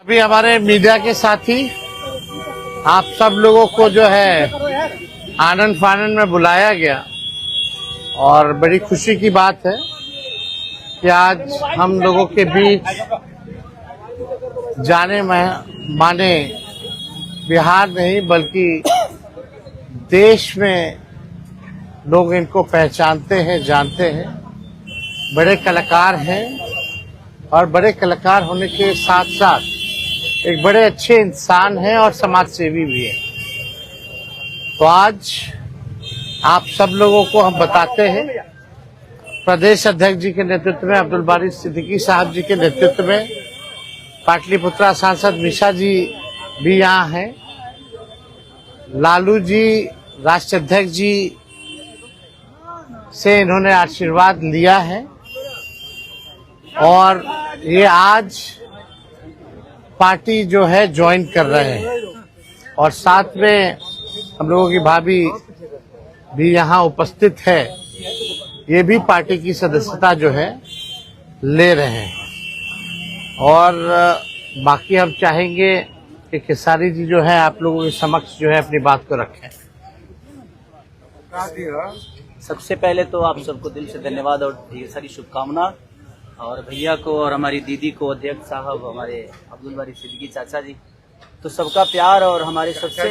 भी हमारे मीडिया के साथी आप सब लोगों को जो है आनंद फानंद में बुलाया गया और बड़ी खुशी की बात है कि आज हम लोगों के बीच जाने माने बिहार नहीं बल्कि देश में लोग इनको पहचानते हैं, जानते हैं। बड़े कलाकार हैं और बड़े कलाकार होने के साथ साथ एक बड़े अच्छे इंसान हैं और समाज सेवी भी हैं। तो आज आप सब लोगों को हम बताते हैं, प्रदेश अध्यक्ष जी के नेतृत्व में, अब्दुल बारी सिद्दीकी साहब जी के नेतृत्व में, पाटलिपुत्रा सांसद मिशा जी भी यहाँ हैं, लालू जी राष्ट्रीय अध्यक्ष जी से इन्होंने आशीर्वाद लिया है और ये आज पार्टी जो है ज्वाइन कर रहे हैं और साथ में हम लोगों की भाभी भी यहाँ उपस्थित है, ये भी पार्टी की सदस्यता जो है ले रहे हैं। और बाकी हम चाहेंगे कि खेसारी जी जो है आप लोगों के समक्ष जो है अपनी बात को रखें। सबसे पहले तो आप सबको दिल से धन्यवाद और ढेर सारी शुभकामना, और भैया को और हमारी दीदी को, अध्यक्ष साहब, हमारे अब्दुल बारी सिद्दीकी चाचा जी, तो सबका प्यार और हमारे सबसे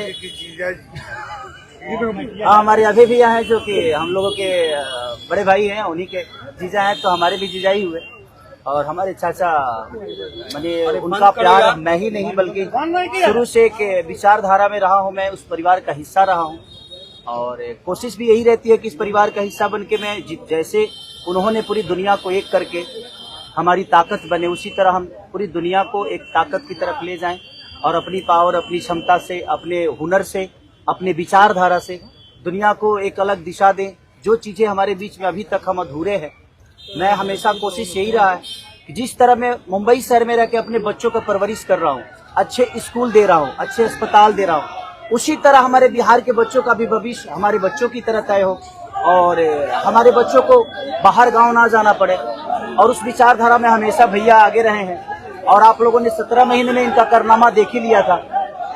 हमारे अभी भैया हैं जो कि हम लोगों के बड़े भाई हैं, उन्हीं के जीजा हैं, तो हमारे भी जीजा ही हुए। और हमारे चाचा मैंने उनका प्यार मैं ही नहीं बल्कि शुरू से एक विचारधारा में रहा हूँ, मैं उस परिवार का हिस्सा रहा हूँ और कोशिश भी यही रहती है कि इस परिवार का हिस्सा बन के मैं जैसे उन्होंने पूरी दुनिया को एक करके हमारी ताकत बने, उसी तरह हम पूरी दुनिया को एक ताकत की तरफ ले जाएं और अपनी पावर, अपनी क्षमता से, अपने हुनर से, अपने विचारधारा से दुनिया को एक अलग दिशा दें। जो चीज़ें हमारे बीच में अभी तक हम अधूरे हैं, मैं हमेशा कोशिश यही रहा है कि जिस तरह मैं मुंबई शहर में रह के अपने बच्चों का परवरिश कर रहा हूँ, अच्छे स्कूल दे रहा हूँ, अच्छे अस्पताल दे रहा हूँ, उसी तरह हमारे बिहार के बच्चों का भी भविष्य हमारे बच्चों की तरह तय हो और हमारे बच्चों को बाहर गांव ना जाना पड़े। और उस विचारधारा में हमेशा भैया आगे रहे हैं और आप लोगों ने 17 महीने में इनका कारनामा देख ही लिया था।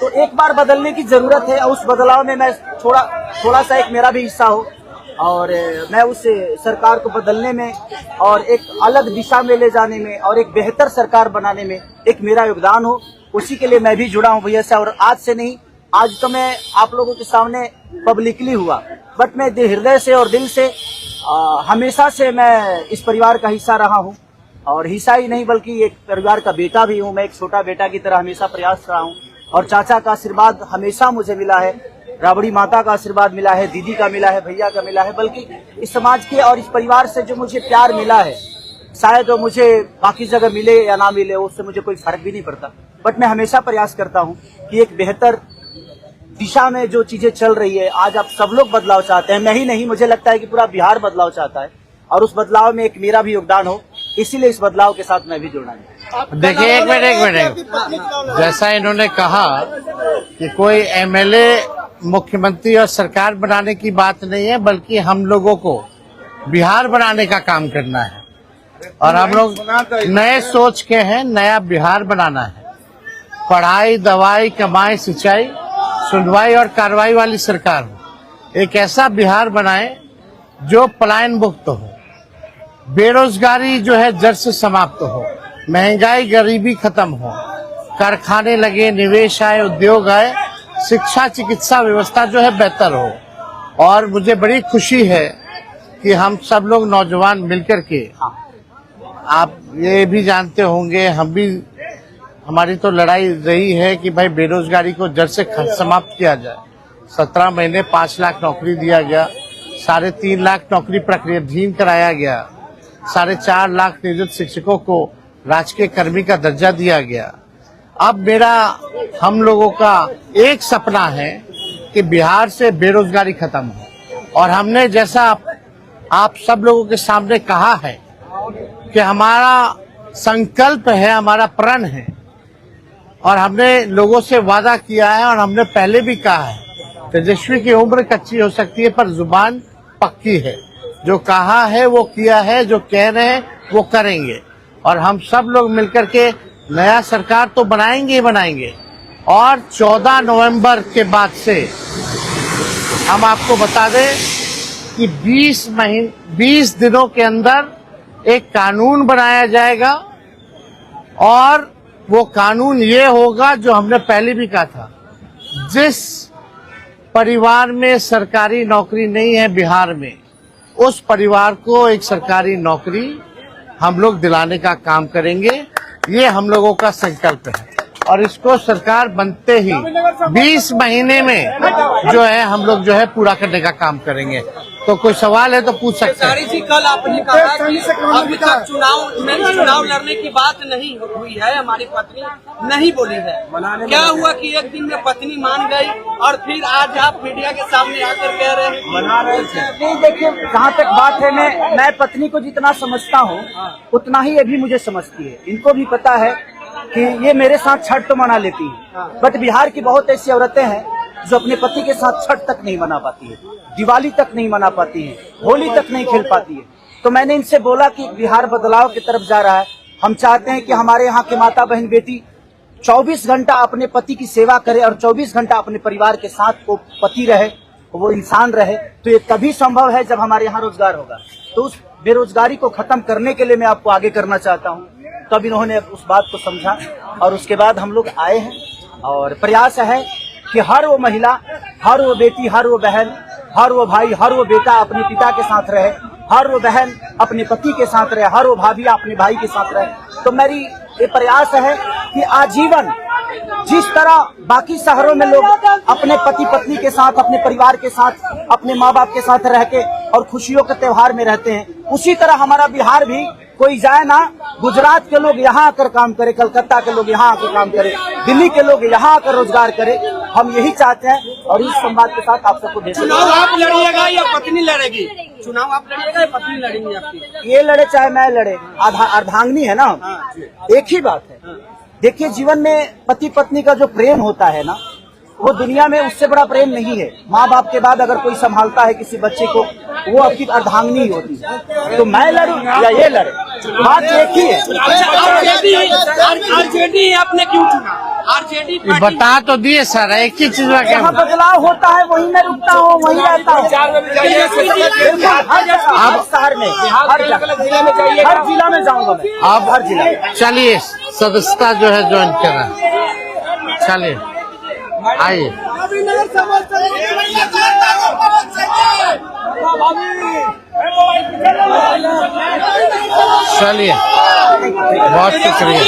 तो एक बार बदलने की जरूरत है और उस बदलाव में मैं थोड़ा सा एक मेरा भी हिस्सा हो और मैं उस सरकार को बदलने में और एक अलग दिशा में ले जाने में और एक बेहतर सरकार बनाने में एक मेरा योगदान हो, उसी के लिए मैं भी जुड़ा हूँ भैया से। और आज से नहीं, आज तो मैं आप लोगों के सामने पब्लिकली हुआ, बट मैं हृदय से और दिल से हमेशा से मैं इस परिवार का हिस्सा रहा हूँ और हिस्सा ही नहीं बल्कि एक परिवार का बेटा भी हूँ। मैं एक छोटा बेटा की तरह हमेशा प्रयास रहा हूँ और चाचा का आशीर्वाद हमेशा मुझे मिला है, राबड़ी माता का आशीर्वाद मिला है, दीदी का मिला है, भैया का मिला है, बल्कि इस समाज के और इस परिवार से जो मुझे प्यार मिला है, शायद वो मुझे बाकी जगह मिले या ना मिले उससे मुझे कोई फर्क भी नहीं पड़ता। बट मैं हमेशा प्रयास करता हूँ कि एक बेहतर दिशा में जो चीजें चल रही है, आज आप सब लोग बदलाव चाहते हैं, मैं ही नहीं, मुझे लगता है कि पूरा बिहार बदलाव चाहता है और उस बदलाव में एक मेरा भी योगदान हो, इसीलिए इस बदलाव के साथ मैं भी जुड़ना है। देखिए एक मिनट, जैसा इन्होंने कहा कि कोई एमएलए मुख्यमंत्री और सरकार बनाने की बात नहीं है बल्कि हम लोगों को बिहार बनाने का काम करना है और हम लोग नए सोच के हैं, नया बिहार बनाना है। पढ़ाई, दवाई, कमाई, सिंचाई, सुनवाई और कार्रवाई वाली सरकार हो। एक ऐसा बिहार बनाए जो पलायन मुक्त हो, बेरोजगारी जो है जड़ से समाप्त हो, महंगाई गरीबी खत्म हो, कारखाने लगे, निवेश आए, उद्योग आए, शिक्षा चिकित्सा व्यवस्था जो है बेहतर हो। और मुझे बड़ी खुशी है कि हम सब लोग नौजवान मिलकर के, आप ये भी जानते होंगे, हम भी, हमारी तो लड़ाई रही है कि भाई बेरोजगारी को जड़ से समाप्त किया जाए। 17 महीने 5 लाख नौकरी दिया गया, 3.5 लाख नौकरी प्रक्रियाधीन कराया गया, 4.5 लाख नियोजित शिक्षकों को राजकीय कर्मी का दर्जा दिया गया। अब मेरा, हम लोगों का एक सपना है कि बिहार से बेरोजगारी खत्म हो और हमने जैसा आप सब लोगों के सामने कहा है कि हमारा संकल्प है, हमारा प्रण है और हमने लोगों से वादा किया है और हमने पहले भी कहा है, तेजस्वी की उम्र कच्ची हो सकती है पर जुबान पक्की है। जो कहा है वो किया है, जो कह रहे हैं वो करेंगे और हम सब लोग मिलकर के नया सरकार तो बनाएंगे ही बनाएंगे। और 14 नवंबर के बाद से हम आपको बता दें कि 20 दिनों के अंदर एक कानून बनाया जाएगा और वो कानून ये होगा जो हमने पहले भी कहा था, जिस परिवार में सरकारी नौकरी नहीं है बिहार में, उस परिवार को एक सरकारी नौकरी हम लोग दिलाने का काम करेंगे। ये हम लोगों का संकल्प है और इसको सरकार बनते ही 20 महीने में जो है हम लोग जो है पूरा करने का काम करेंगे। तो कोई सवाल है तो पूछ सकते हैं। जी, कल आपने कहा कि अभी तक चुनाव लड़ने की बात नहीं हुई है, हमारी पत्नी नहीं बोली है। क्या हुआ कि एक दिन में पत्नी मान गई और फिर आज आप मीडिया के सामने आकर कह रहे हैं मना रहे थे? नहीं, देखिए, जहाँ तक बात है, मैं पत्नी को जितना समझता हूँ उतना ही ये भी मुझे समझती है। इनको भी पता है कि ये मेरे साथ छठ तो मना लेती है, बट बिहार की बहुत ऐसी औरतें हैं जो अपने पति के साथ छठ तक नहीं मना पाती है, दिवाली तक नहीं मना पाती है, होली तक नहीं खेल पाती है। तो मैंने इनसे बोला कि बिहार बदलाव की तरफ जा रहा है। हम चाहते हैं कि हमारे यहाँ के माता बहन बेटी 24 घंटा अपने पति की सेवा करे और 24 घंटा अपने परिवार के साथ वो पति रहे, वो इंसान रहे। तो ये तभी संभव है जब हमारे यहाँ रोजगार होगा। तो उस बेरोजगारी को खत्म करने के लिए मैं आपको आगे करना चाहता हूँ। तब इन्होंने उस बात को समझा और उसके बाद हम लोग आए हैं और प्रयास है कि हर वो महिला, हर वो बेटी, हर वो बहन, हर वो भाई, हर वो बेटा अपने पिता के साथ रहे, हर वो बहन अपने पति के साथ रहे, हर वो भाभी अपने भाई के साथ रहे। तो मेरी ये प्रयास है कि आजीवन जिस तरह बाकी शहरों में लोग अपने पति पत्नी के साथ, अपने परिवार के साथ, अपने माँ बाप के साथ रह के और खुशियों के त्योहार में रहते हैं, उसी तरह हमारा बिहार भी कोई जाए ना, गुजरात के लोग यहाँ आकर काम करे, कलकत्ता के लोग यहाँ आकर काम करे, दिल्ली के लोग यहाँ आकर रोजगार करे। हम यही चाहते हैं और इस संवाद के साथ आप सबको देते हैं। चुनाव आप लड़िएगा या पत्नी लड़ेगी? चुनाव आप लड़िएगा या पत्नी लड़ेंगी आपकी? ये लड़े चाहे मैं लड़े, अर्धांगिनी है ना, एक ही बात है। देखिए, जीवन में पति पत्नी का जो प्रेम होता है ना, वो दुनिया में उससे बड़ा प्रेम नहीं है। माँ बाप के बाद अगर कोई संभालता है किसी बच्चे को, वो आपकी अर्धांगिनी ही होती है। तो मैं लड़ूं या ये लड़े, बात एक ही है। आरजेडी आपने क्यों चुना? आरजेडी बता तो दिए सर, एक ही चीज में जहाँ बदलाव होता है वहीं मैं रुकता हूँ, वहीं रहता हूँ। अब शहर में, हर जिला में जाऊंगा मैं। आप हर जिला में चलिए, सदस्यता जो है ज्वाइन करा, चलिए आइए। चलिए, बहुत शुक्रिया।